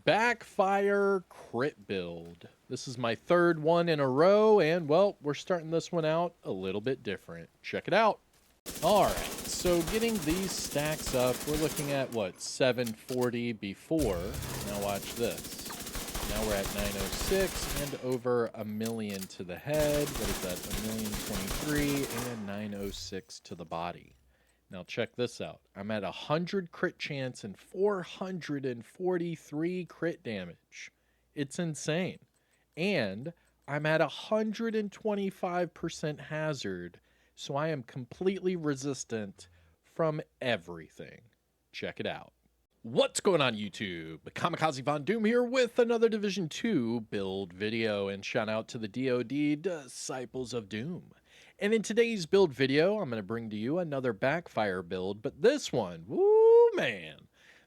Backfire crit build. This is my third one in a row, and well, we're starting this one out a little bit different. Check it out. Alright, so getting these stacks up, we're looking at what, 740 before. Now watch this. Now we're at 906 and over a million to the head. What is that? 1,023,023 and 906 to the body. Now check this out. I'm at 100 crit chance and 443 crit damage. It's insane. And I'm at 125% hazard, so I am completely resistant from everything. Check it out. What's going on, YouTube? Kamikazevondoom here with another Division 2 build video, and shout out to the DoD Disciples of Doom. And in today's build video, I'm going to bring to you another Backfire build, but this one, woo man,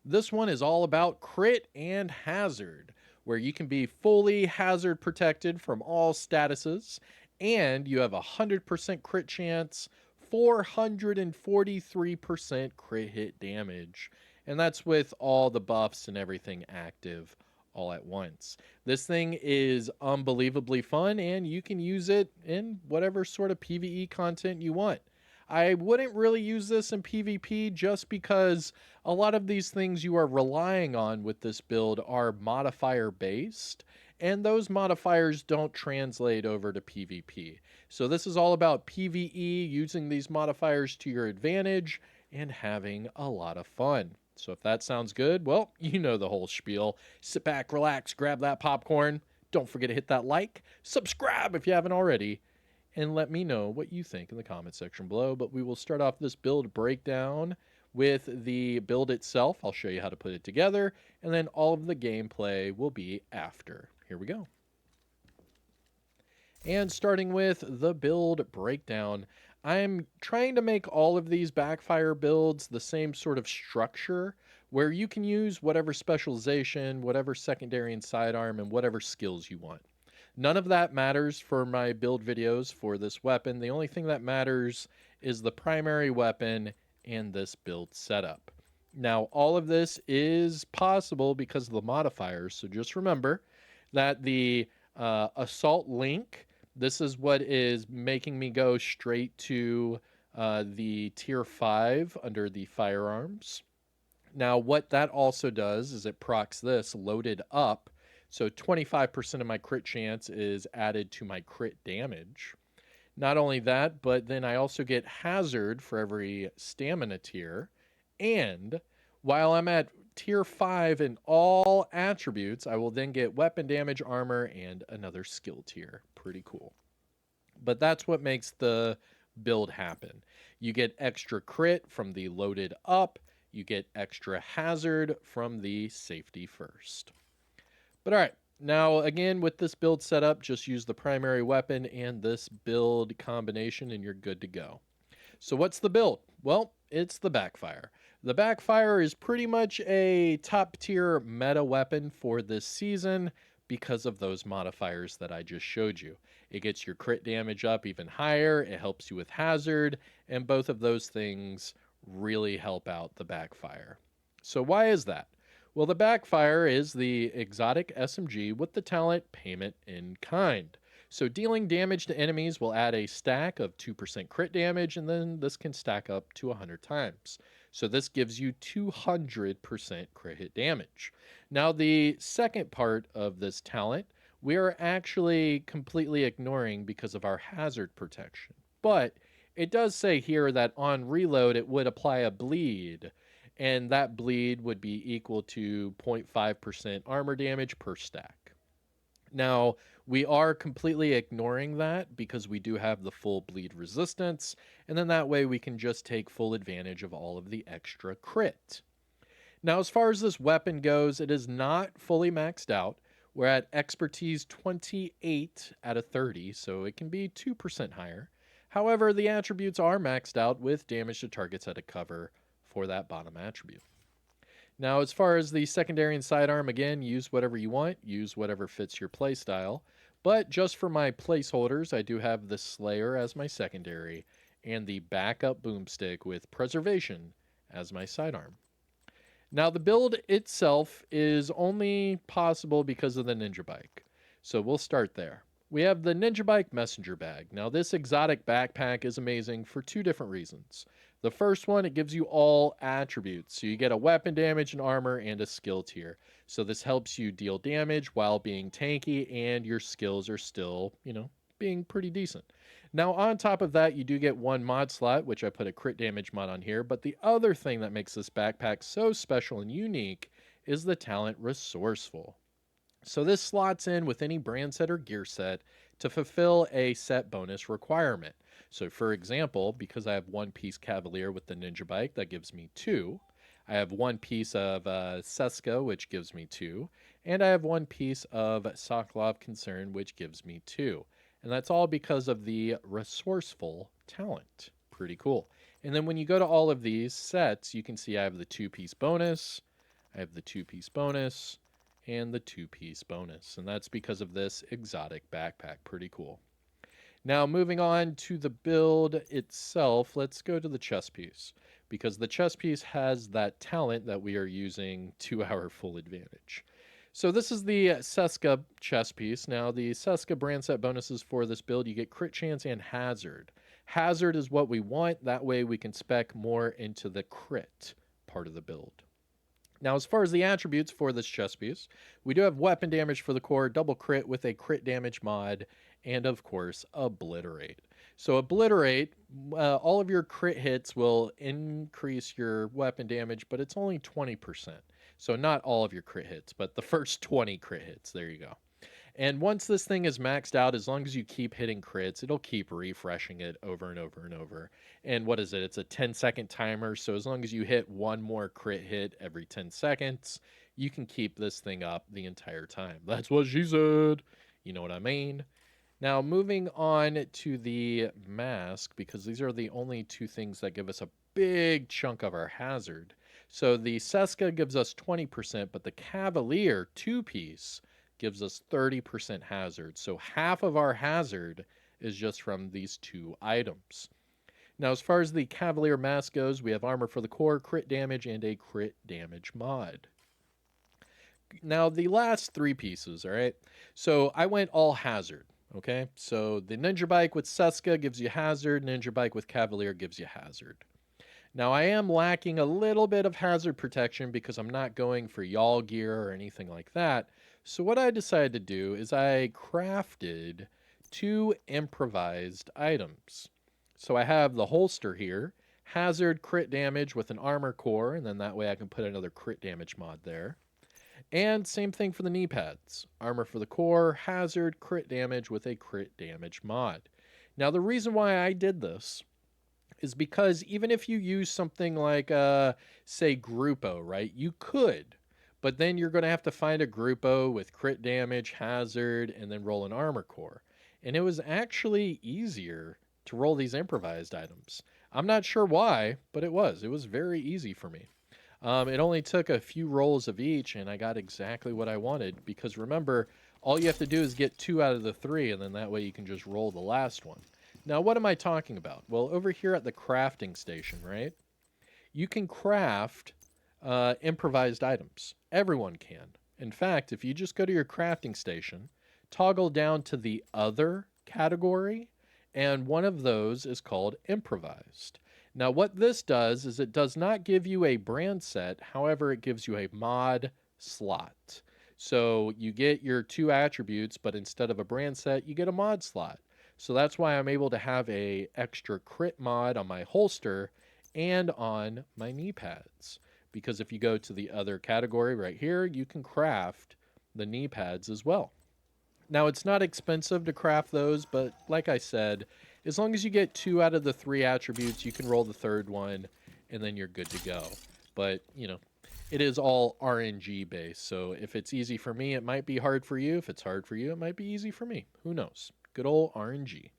this one is all about crit and hazard, where you can be fully hazard protected from all statuses, and you have 100% crit chance, 443% crit hit damage, and that's with all the buffs and everything active all at once. This thing is unbelievably fun, and you can use it in whatever sort of PvE content you want. I wouldn't really use this in PvP just because a lot of these things you are relying on with this build are modifier based, and those modifiers don't translate over to PvP. So this is all about PvE, using these modifiers to your advantage and having a lot of fun. So if that sounds good, well, you know the whole spiel. Sit back, relax, grab that popcorn. Don't forget to hit that like, subscribe if you haven't already, and let me know what you think in the comment section below. But we will start off this build breakdown with the build itself. I'll show you how to put it together, and then all of the gameplay will be after. Here we go. And starting with the build breakdown, I'm trying to make all of these Backfire builds the same sort of structure, where you can use whatever specialization, whatever secondary and sidearm, and whatever skills you want. None of that matters for my build videos for this weapon. The only thing that matters is the primary weapon and this build setup. Now, all of this is possible because of the modifiers, so just remember that the assault link, this is what is making me go straight to the tier 5 under the firearms. Now, what that also does is it procs this loaded up. So 25% of my crit chance is added to my crit damage. Not only that, but then I also get hazard for every stamina tier. And while I'm at tier 5 in all attributes, I will then get weapon damage, armor, and another skill tier. Pretty cool. But that's what makes the build happen. You get extra crit from the loaded up. You get extra hazard from the safety first. But all right, now again, with this build setup, just use the primary weapon and this build combination and you're good to go. So what's the build? Well, it's the Backfire. The Backfire is pretty much a top tier meta weapon for this season because of those modifiers that I just showed you. It gets your crit damage up even higher, it helps you with hazard, and both of those things really help out the Backfire. So why is that? Well, the Backfire is the exotic SMG with the talent Payment in Kind. So dealing damage to enemies will add a stack of 2% crit damage, and then this can stack up to 100 times. So this gives you 200% crit hit damage. Now, the second part of this talent, we are actually completely ignoring because of our hazard protection. But it does say here that on reload, it would apply a bleed, and that bleed would be equal to 0.5% armor damage per stack. Now, we are completely ignoring that because we do have the full bleed resistance, and then that way we can just take full advantage of all of the extra crit. Now, as far as this weapon goes, it is not fully maxed out. We're at expertise 28 out of 30, so it can be 2% higher. However, the attributes are maxed out with damage to targets at a cover for that bottom attribute. Now, as far as the secondary and sidearm, again, use whatever you want, use whatever fits your playstyle. But just for my placeholders, I do have the Slayer as my secondary and the backup boomstick with preservation as my sidearm. Now, the build itself is only possible because of the Ninja Bike. So we'll start there. We have the Ninja Bike Messenger Bag. Now, this exotic backpack is amazing for two different reasons. The first one, it gives you all attributes. So you get a weapon damage and armor and a skill tier. So this helps you deal damage while being tanky, and your skills are still, being pretty decent. Now, on top of that, you do get one mod slot, which I put a crit damage mod on here. But the other thing that makes this backpack so special and unique is the talent Resourceful. So this slots in with any brand set or gear set to fulfill a set bonus requirement. So for example, because I have one piece Cavalier with the Ninja Bike, that gives me 2. I have one piece of Seska, which gives me 2. And I have one piece of Sokolov Concern, which gives me 2. And that's all because of the Resourceful talent. Pretty cool. And then when you go to all of these sets, you can see I have the 2-piece bonus, I have the 2-piece bonus, and the 2-piece bonus. And that's because of this exotic backpack. Pretty cool. Now, moving on to the build itself, let's go to the chest piece, because the chest piece has that talent that we are using to our full advantage. So this is the Seska chest piece. Now, the Seska brand set bonuses for this build, you get crit chance and hazard. Hazard is what we want. That way we can spec more into the crit part of the build. Now, as far as the attributes for this chest piece, we do have weapon damage for the core, double crit with a crit damage mod, and of course, Obliterate. So Obliterate, all of your crit hits will increase your weapon damage, but it's only 20%. So not all of your crit hits, but the first 20 crit hits. There you go. And once this thing is maxed out, as long as you keep hitting crits, it'll keep refreshing it over and over and over. And what is it? It's a 10-second timer. So as long as you hit one more crit hit every 10 seconds, you can keep this thing up the entire time. That's what she said. You know what I mean? Now, moving on to the mask, because these are the only two things that give us a big chunk of our hazard. So the Seska gives us 20%, but the Cavalier 2-piece gives us 30% hazard. So half of our hazard is just from these two items. Now, as far as the Cavalier mask goes, we have armor for the core, crit damage, and a crit damage mod. Now, the last 3 pieces, all right? So I went all hazard, okay? So the Ninja Bike with Seska gives you hazard, Ninja Bike with Cavalier gives you hazard. Now, I am lacking a little bit of hazard protection because I'm not going for y'all gear or anything like that. So what I decided to do is I crafted 2 improvised items. So I have the holster here, hazard crit damage with an armor core, and then that way I can put another crit damage mod there. And same thing for the knee pads. Armor for the core, hazard, crit damage with a crit damage mod. Now, the reason why I did this is because even if you use something like, say, Gruppo, right? You could, but then you're going to have to find a Gruppo with crit damage, hazard, and then roll an armor core. And it was actually easier to roll these improvised items. I'm not sure why, but it was. It was very easy for me. It only took a few rolls of each, and I got exactly what I wanted. Because remember, all you have to do is get 2 out of the 3, and then that way you can just roll the last one. Now, what am I talking about? Well, over here at the crafting station, right? You can craft improvised items. Everyone can. In fact, if you just go to your crafting station, toggle down to the other category, and one of those is called improvised. Now, what this does is it does not give you a brand set. However, it gives you a mod slot. So you get your 2 attributes, but instead of a brand set, you get a mod slot. So that's why I'm able to have a extra crit mod on my holster and on my knee pads. Because if you go to the other category right here, you can craft the knee pads as well. Now, it's not expensive to craft those, but like I said, as long as you get 2 out of the 3 attributes, you can roll the 3rd one, and then you're good to go. But, it is all RNG based, so if it's easy for me, it might be hard for you. If it's hard for you, it might be easy for me. Who knows? Good old RNG.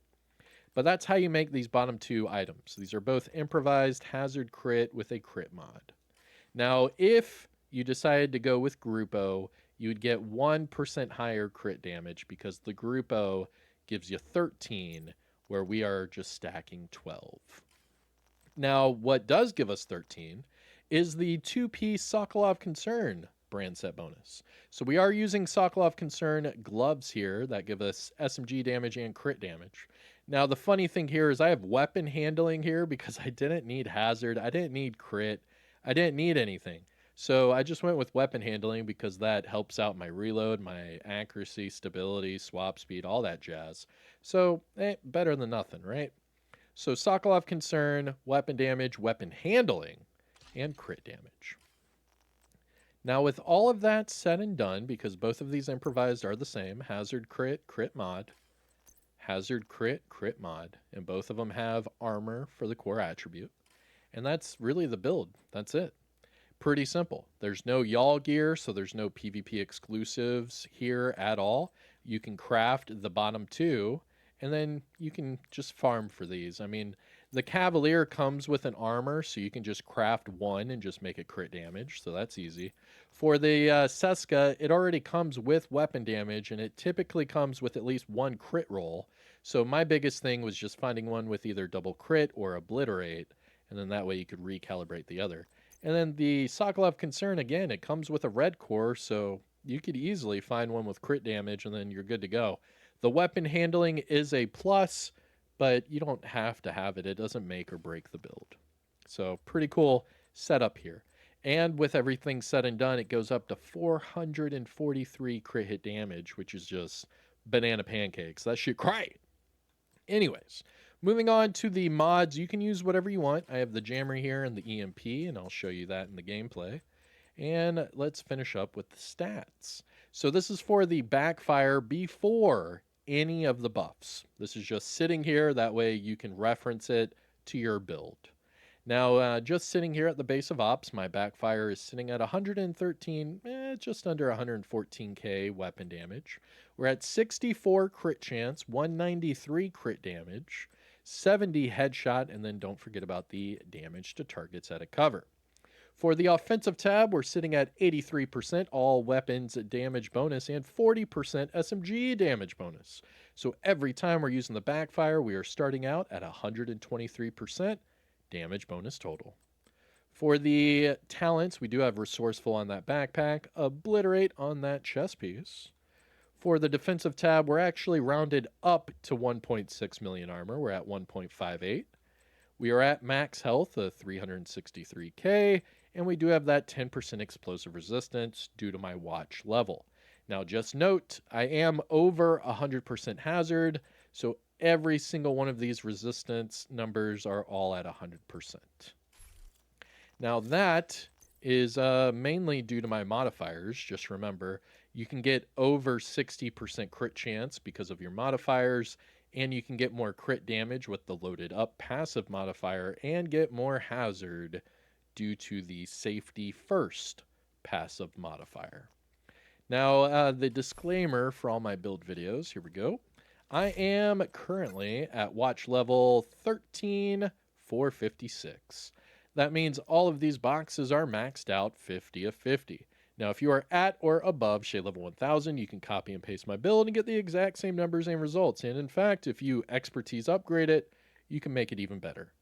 But that's how you make these bottom 2 items. These are both improvised hazard crit with a crit mod. Now, if you decided to go with Gruppo, you would get 1% higher crit damage because the Gruppo gives you 13, where we are just stacking 12. Now, what does give us 13 is the 2-piece Sokolov Concern brand set bonus. So we are using Sokolov Concern gloves here that give us SMG damage and crit damage. Now the funny thing here is I have weapon handling here because I didn't need hazard, I didn't need crit, I didn't need anything. So I just went with weapon handling because that helps out my reload, my accuracy, stability, swap speed, all that jazz. So better than nothing, right? So Sokolov Concern, weapon damage, weapon handling, and crit damage. Now with all of that said and done, because both of these improvised are the same, hazard crit, crit mod, hazard crit, crit mod, and both of them have armor for the core attribute. And that's really the build. That's it. Pretty simple. There's no y'all gear, so there's no PvP exclusives here at all. You can craft the bottom two, and then you can just farm for these. I mean, the Cavalier comes with an armor, so you can just craft one and just make it crit damage, so that's easy. For the Seska, it already comes with weapon damage, and it typically comes with at least one crit roll. So my biggest thing was just finding one with either double crit or obliterate, and then that way you could recalibrate the other. And then the Sokolov Concern, again, it comes with a red core, so you could easily find one with crit damage, and then you're good to go. The weapon handling is a plus, but you don't have to have it. It doesn't make or break the build. So pretty cool setup here. And with everything said and done, it goes up to 443 crit hit damage, which is just banana pancakes. That shit great. Anyways, moving on to the mods, you can use whatever you want. I have the jammer here and the EMP, and I'll show you that in the gameplay. And let's finish up with the stats. So this is for the backfire before any of the buffs. This is just sitting here, that way you can reference it to your build. Now, just sitting here at the base of ops, my backfire is sitting at 113, just under 114k weapon damage. We're at 64 crit chance, 193 crit damage, 70 headshot, and then don't forget about the damage to targets at a cover. For the offensive tab, we're sitting at 83% all weapons damage bonus and 40% SMG damage bonus. So every time we're using the backfire, we are starting out at 123% damage bonus total. For the talents, we do have resourceful on that backpack, obliterate on that chest piece. For the defensive tab, we're actually rounded up to 1.6 million armor. We're at 1.58. We are at max health of 363k, and we do have that 10% explosive resistance due to my watch level. Now just note, I am over 100% hazard, so every single one of these resistance numbers are all at 100%. Now that is mainly due to my modifiers. Just remember, you can get over 60% crit chance because of your modifiers, and you can get more crit damage with the loaded up passive modifier and get more hazard due to the safety first passive modifier. Now, the disclaimer for all my build videos, here we go. I am currently at watch level 13,456. That means all of these boxes are maxed out 50 of 50. Now, if you are at or above shade level 1000, you can copy and paste my build and get the exact same numbers and results. And in fact, if you expertise upgrade it, you can make it even better.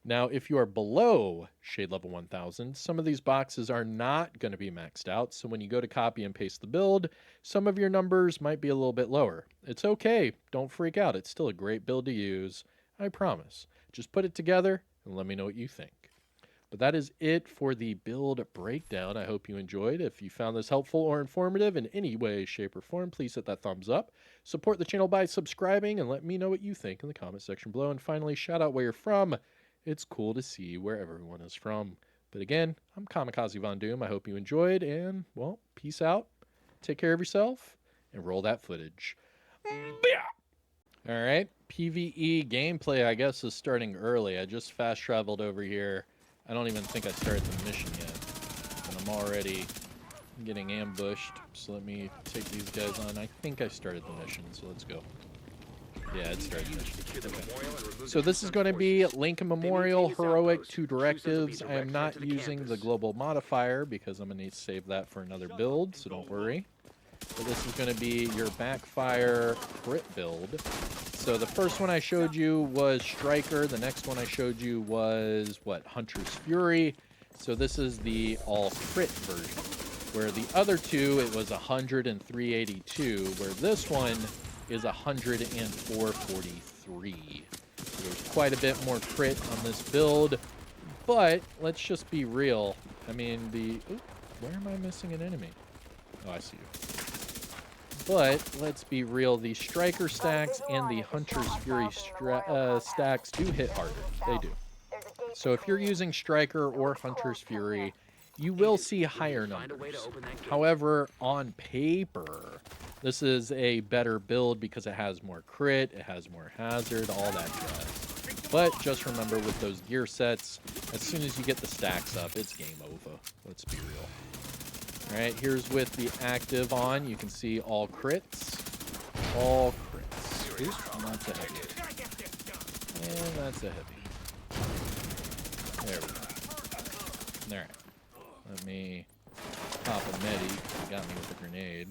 Now, if you are below shade level 1000, some of these boxes are not going to be maxed out. So when you go to copy and paste the build, some of your numbers might be a little bit lower. It's okay. Don't freak out. It's still a great build to use. I promise. Just put it together and let me know what you think. But that is it for the build breakdown. I hope you enjoyed. If you found this helpful or informative in any way, shape, or form, please hit that thumbs up. Support the channel by subscribing and let me know what you think in the comment section below. And finally, shout out where you're from. It's cool to see where everyone is from. But again, I'm Kamikazevondoom. I hope you enjoyed, and, well, peace out. Take care of yourself, and roll that footage. All right, PvE gameplay, I guess, is starting early. I just fast traveled over here. I don't even think I started the mission yet, and I'm already getting ambushed. So let me take these guys on. I think I started the mission, so let's go. Yeah, it started the mission. Okay. So this is going to be Lincoln Memorial, Heroic, 2 directives. I am not using the global modifier because I'm going to need to save that for another build, so don't worry. But this is going to be your backfire crit build. So the first one I showed you was Striker. The next one I showed you was, what, Hunter's Fury. So this is the all crit version, where the other two, it was 100 and 382, where this one is 100 and 443. So there's quite a bit more crit on this build, but let's just be real. I mean, where am I missing an enemy? Oh, I see you. But let's be real, the Striker stacks and the Hunter's Fury stacks do hit harder. They do. So if you're using Striker or Hunter's Fury, you will see higher numbers. However, on paper, this is a better build because it has more crit, it has more hazard, all that jazz. But just remember, with those gear sets, as soon as you get the stacks up, it's game over. Let's be real. All right, here's with the active on. You can see all crits. All crits. Oops, that's a heavy. And that's a heavy. There we go. All right. Let me pop a medi. You got me with a grenade.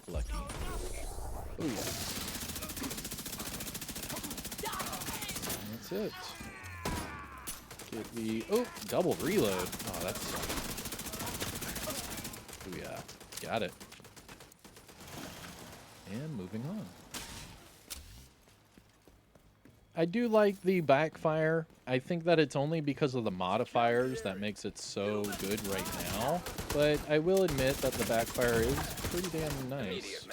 Lucky. Oh yeah. That's it. Get the... Oh, double reload. Oh, that's... Oh yeah. Got it. And moving on. I do like the backfire. I think that it's only because of the modifiers that makes it so good right now. But I will admit that the backfire is pretty damn nice.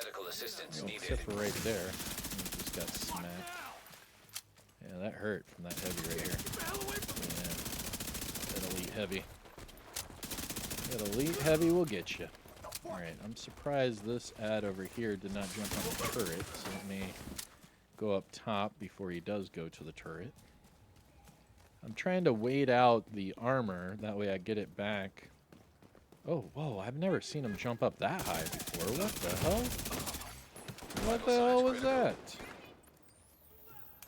Except for right there. I just got smacked. Yeah, that hurt from that heavy right here. Yeah. That elite heavy. That elite heavy will get you. Alright, I'm surprised this ad over here did not jump on the turret. So let me go up top before he does go to the turret. I'm trying to wait out the armor, that way I get it back. Oh, whoa, I've never seen him jump up that high before. What the hell? What the hell was that?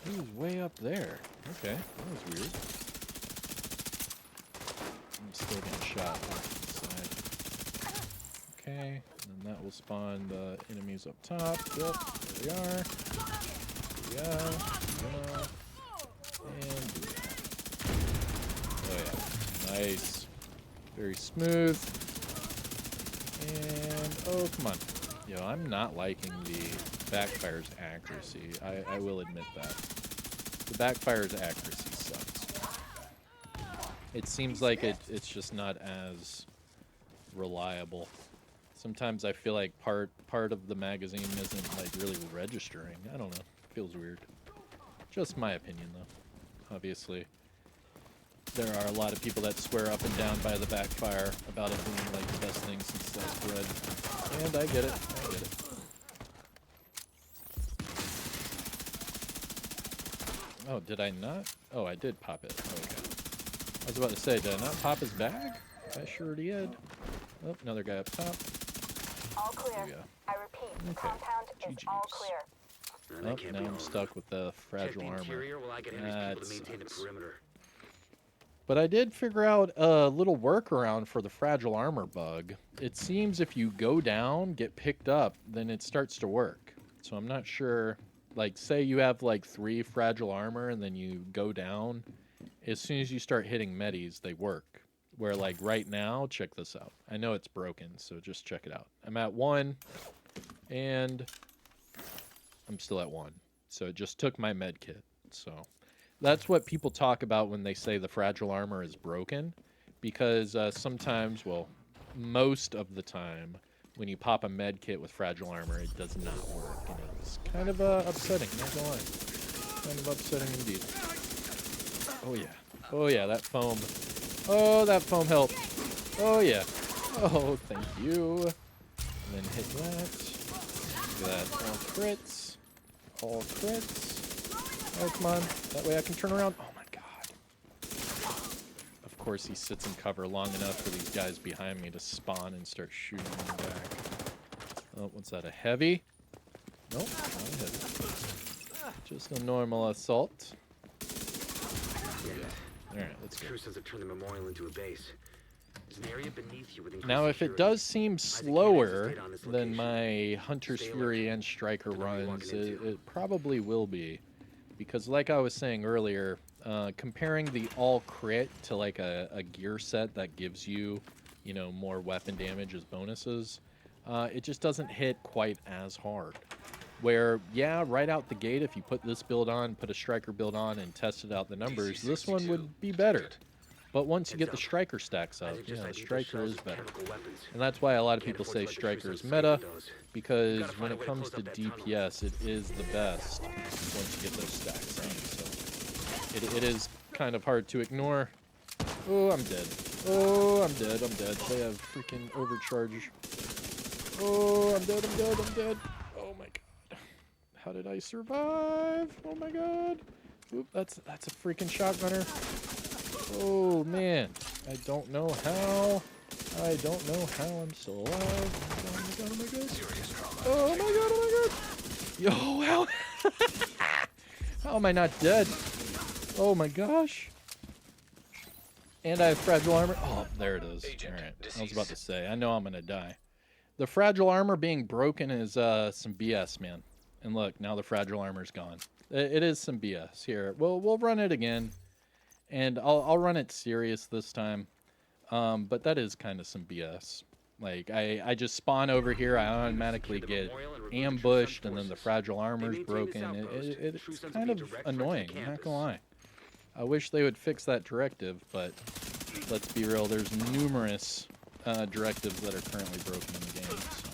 He was way up there. Okay, that was weird. I'm still getting shot off the side. Okay, and then that will spawn the enemies up top. Yep, there we are. Yeah, and oh yeah, nice, very smooth. And oh come on, yo, I'm not liking the backfire's accuracy. I will admit that the backfire's accuracy sucks. It seems like it's just not as reliable. Sometimes I feel like part of the magazine isn't like really registering. I don't know. Feels weird. Just my opinion, though. Obviously, there are a lot of people that swear up and down by the backfire about it being like the best thing since sliced bread. And I get it. I get it. Oh, did I not? Oh, I did pop it. Oh, okay. I was about to say, did I not pop his bag? I sure did. Oh, another guy up top. All clear. I repeat, the compound is all clear. Oh, now I'm stuck with the fragile armor. That sucks. But I did figure out a little workaround for the fragile armor bug. It seems if you go down, get picked up, then it starts to work. So I'm not sure, like say you have like 3 fragile armor and then you go down, as soon as you start hitting medis, they work. Where like right now, check this out. I know it's broken, so just check it out. I'm at 1 and I'm still at 1. So it just took my med kit. So that's what people talk about when they say the fragile armor is broken. Because sometimes, well, most of the time, when you pop a med kit with fragile armor, it does not work. And it's kind of upsetting, not gonna lie. Kind of upsetting indeed. Oh yeah. Oh yeah, that foam. Oh, that foam helped. Oh yeah. Oh, thank you. And then hit that. Look at that. All crits. All crits. Oh, come on. That way I can turn around. Oh, my God. Of course, he sits in cover long enough for these guys behind me to spawn and start shooting them back. Oh, what's that? A heavy? Nope, not a heavy. Just a normal assault. Yeah. Alright, let's go. Now, if it does seem slower than my Hunter's Fury and Striker runs, it probably will be. Because like I was saying earlier, comparing the all crit to like a gear set that gives you, you know, more weapon damage as bonuses, it just doesn't hit quite as hard. Where, yeah, right out the gate, if you put this build on, put a striker build on, and tested out the numbers, this one would be better. But once you get the striker stacks up, yeah, the striker is better. And that's why a lot of people say striker is meta, because when it comes to DPS, it is the best once you get those stacks up. So it is kind of hard to ignore. Oh, I'm dead. Oh, I'm dead. I'm dead. They have freaking overcharge. Oh, I'm dead. I'm dead. I'm dead. Oh my god. How did I survive? Oh my god. Oop, that's a freaking shotgunner. Oh man. I don't know how. I don't know how I'm still alive. Oh my god. Oh my god. Oh my god. Oh my god. Yo, how? How am I not dead? Oh my gosh. And I have fragile armor. Oh, there it is. Alright. I was about to say, I know I'm gonna die. The fragile armor being broken is some BS, man. And look, now the fragile armor's gone. It is some BS. Here, we'll run it again. And I'll run it serious this time. But that is kind of some BS. Like, I just spawn over here, I automatically get ambushed, and then the fragile armor's broken. It's kind of annoying, I'm not gonna lie. I wish they would fix that directive, but let's be real, there's numerous directives that are currently broken in the game, so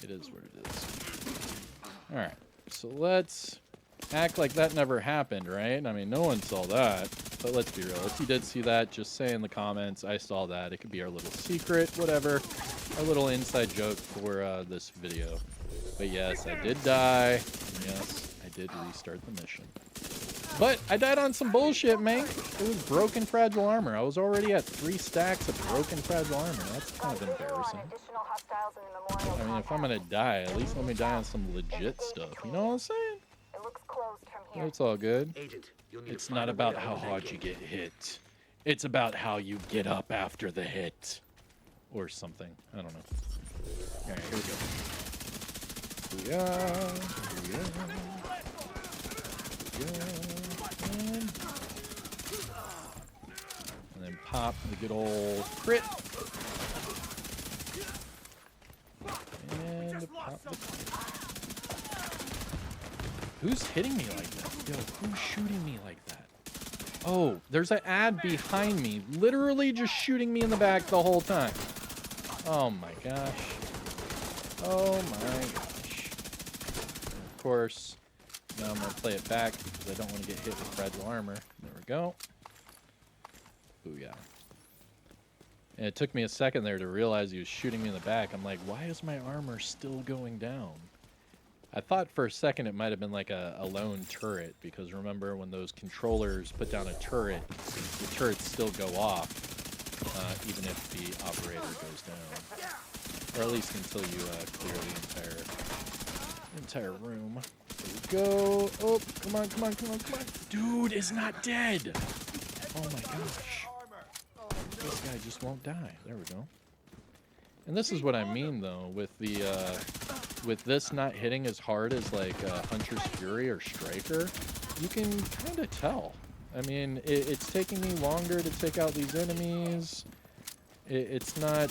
it is what it is. Alright, so let's act like that never happened, right? I mean, no one saw that, but let's be real. If you did see that, just say in the comments, I saw that. It could be our little secret, whatever, our little inside joke for this video. But yes, I did die. Yes, I did restart the mission. But I died on some bullshit, man. It was broken fragile armor. I was already at 3 stacks of broken fragile armor. That's kind of embarrassing. I mean, if I'm gonna die, at least let me die on some legit stuff. You know what I'm saying? It's all good. It's not about how hard you get hit. It's about how you get up after the hit. Or something. I don't know. Alright, here we go. Here we are. Here we are. And then pop the good old crit. And pop the crit. Who's hitting me like that? Yo, who's shooting me like that? Oh, there's an ad behind me, literally just shooting me in the back the whole time. Oh my gosh. Oh my gosh. And of course, now I'm going to play it back because I don't want to get hit with fragile armor. There we go. Booyah. And it took me a second there to realize he was shooting me in the back. I'm like, why is my armor still going down? I thought for a second it might have been like a lone turret, because remember when those controllers put down a turret, the turrets still go off, even if the operator goes down. Or at least until you clear the entire room. There we go. Oh, come on, come on, come on, come on. Dude is not dead. Oh my gosh. This guy just won't die. There we go. And this is what I mean, though, with the with this not hitting as hard as like Hunter's Fury or Striker. You can kind of tell. I mean, it's taking me longer to take out these enemies. It's not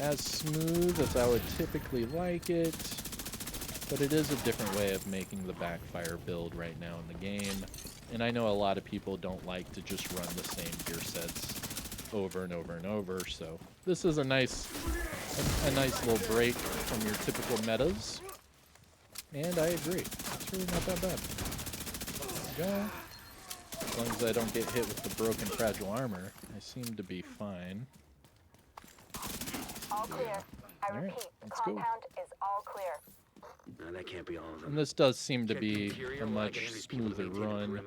as smooth as I would typically like it, but it is a different way of making the Backfire build right now in the game. And I know a lot of people don't like to just run the same gear sets over and over and over, so this is a nice little break from your typical metas, and I agree, it's really not that bad. There we go. As long as I don't get hit with the broken fragile armor, I seem to be fine. All clear. I repeat, the compound is all clear. No, that can't be all of them. And this does seem to be a much smoother run.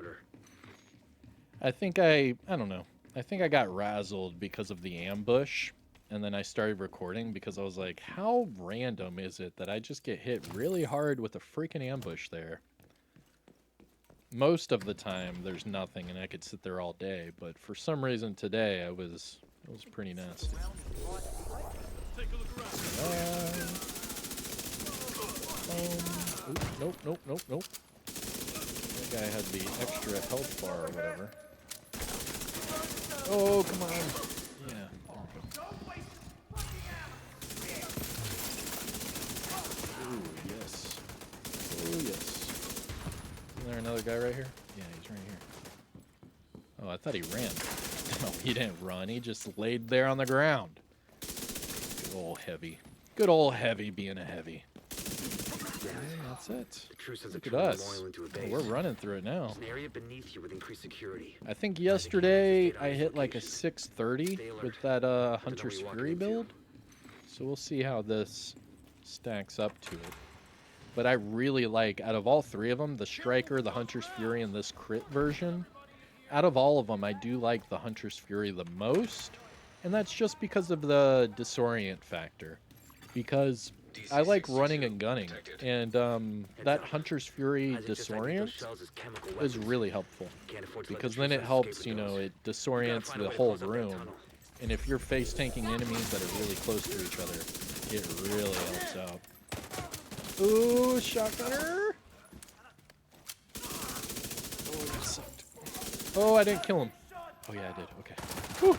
I think I don't know. I think I got razzled because of the ambush, and then I started recording because I was like, how random is it that I just get hit really hard with a freaking ambush there? Most of the time, there's nothing, and I could sit there all day, but for some reason today, it was pretty nasty. Nope, nope, nope, nope. This guy had the extra health bar or whatever. Oh, come on. Yeah. Ooh, yes. Oh, yes. Isn't there another guy right here? Yeah, he's right here. Oh, I thought he ran. No, he didn't run. He just laid there on the ground. Good old heavy. Good old heavy being a heavy. And that's it. Look at us. Oh, we're running through it now. I think yesterday I hit like a 630 with that Hunter's Fury build. So we'll see how this stacks up to it. But I really like, out of all three of them, the Striker, the Hunter's Fury, and this crit version, out of all of them, I do like the Hunter's Fury the most. And that's just because of the disorient factor. Because I like running and gunning, and that Hunter's Fury disorient is really helpful. Because then it helps, you know, it disorients the whole room. And if you're face tanking enemies that are really close to each other, it really helps out. Ooh, shotgunner! Oh, that sucked. Oh, I didn't kill him. Oh yeah, I did. Okay. Whew.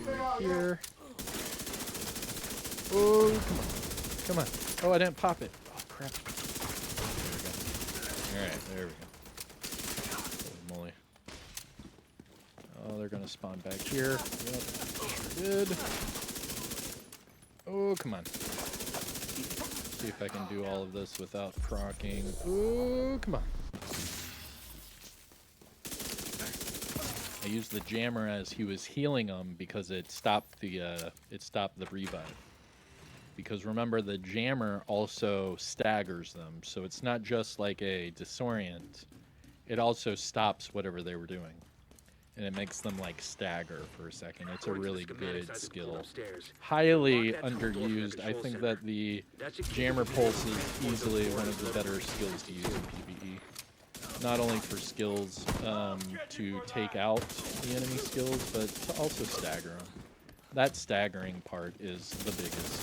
Right here. Oh, come on. Come on. Oh, I didn't pop it. Oh, crap. There we go. Alright, there we go. Holy moly. Oh, they're gonna spawn back here. Yep, sure did. Oh, come on. See if I can do all of this without proccing. Oh, come on. I used the jammer as he was healing them because it stopped the revive. Because remember, the jammer also staggers them, so it's not just like a disorient. It also stops whatever they were doing, and it makes them like stagger for a second. It's a really good skill. Highly underused. I think that the jammer pulse is easily one of the better skills to use in PvE. Not only for skills to take out the enemy skills, but to also stagger them. That staggering part is the biggest.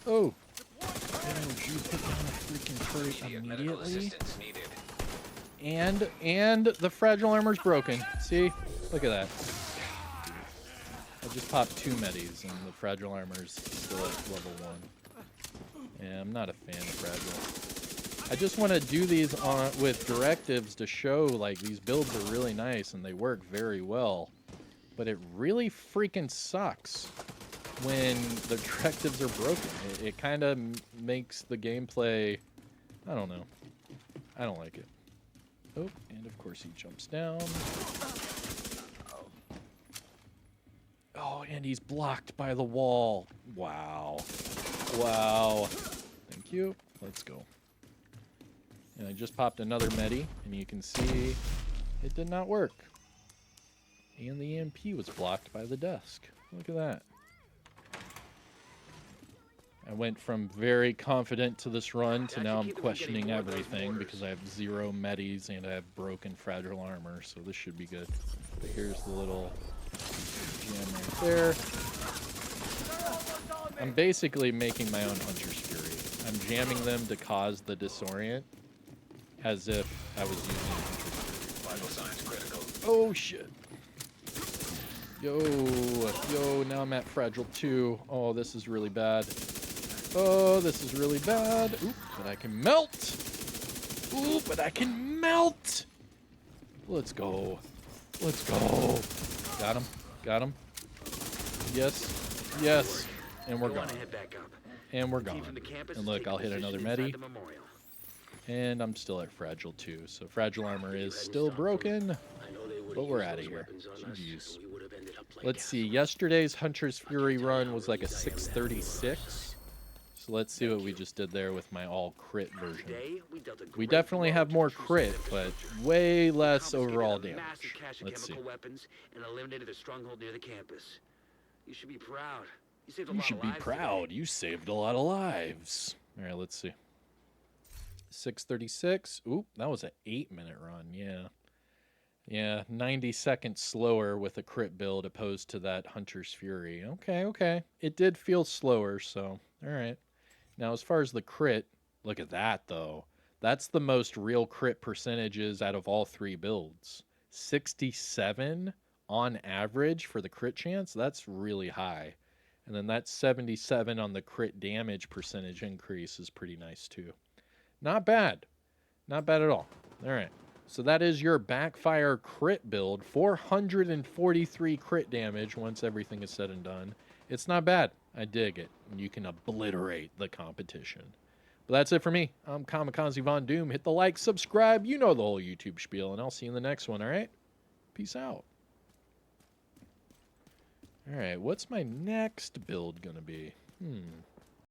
Oh! Did you put down a freaking turret immediately? And the fragile armor's broken. See? Look at that. I just popped 2 medis and the fragile armor's still at level 1. Yeah, I'm not a fan of fragile. I just want to do these with directives to show, like, these builds are really nice and they work very well. But it really freaking sucks when the directives are broken. It kind of makes the gameplay, I don't know. I don't like it. Oh, and of course he jumps down. Oh, and he's blocked by the wall. Wow. Wow. Thank you. Let's go. And I just popped another medi, and you can see it did not work. And the EMP was blocked by the desk. Look at that. I went from very confident to this run to now I'm questioning everything because I have 0 medis and I have broken fragile armor, so this should be good. But here's the little gem right there. I'm basically making my own Hunter's Fury. I'm jamming them to cause the disorient as if I was using Hunter's Fury. Oh shit. Yo, now I'm at Fragile 2. Oh, this is really bad. Oh, this is really bad. Oop, but I can melt. Ooh, but I can melt. Let's go. Let's go. Got him. Got him. Yes. Yes. And we're gone. And we're gone. And look, I'll hit another medi. And I'm still at Fragile 2. So Fragile Armor is still broken. But we're out of here. GG's. Let's see. Yesterday's Hunter's Fury run was like a 636. So let's see what we just did there with my all crit version. We definitely have more crit, but way less overall damage. Let's see. You should be proud. You should be proud. You saved a lot of lives. All right, let's see. 636. Oop, that was an 8-minute run. Yeah. Yeah, 90 seconds slower with a crit build opposed to that Hunter's Fury. Okay, okay. It did feel slower, so all right. Now, as far as the crit, look at that, though. That's the most real crit percentages out of all 3 builds. 67 on average for the crit chance. That's really high. And then that 77 on the crit damage percentage increase is pretty nice, too. Not bad. Not bad at all. All right. So that is your Backfire crit build. 443 crit damage once everything is said and done. It's not bad. I dig it. And you can obliterate the competition. But that's it for me. I'm Kamikazevondoom. Hit the like, subscribe. You know the whole YouTube spiel. And I'll see you in the next one, all right? Peace out. All right. What's my next build going to be?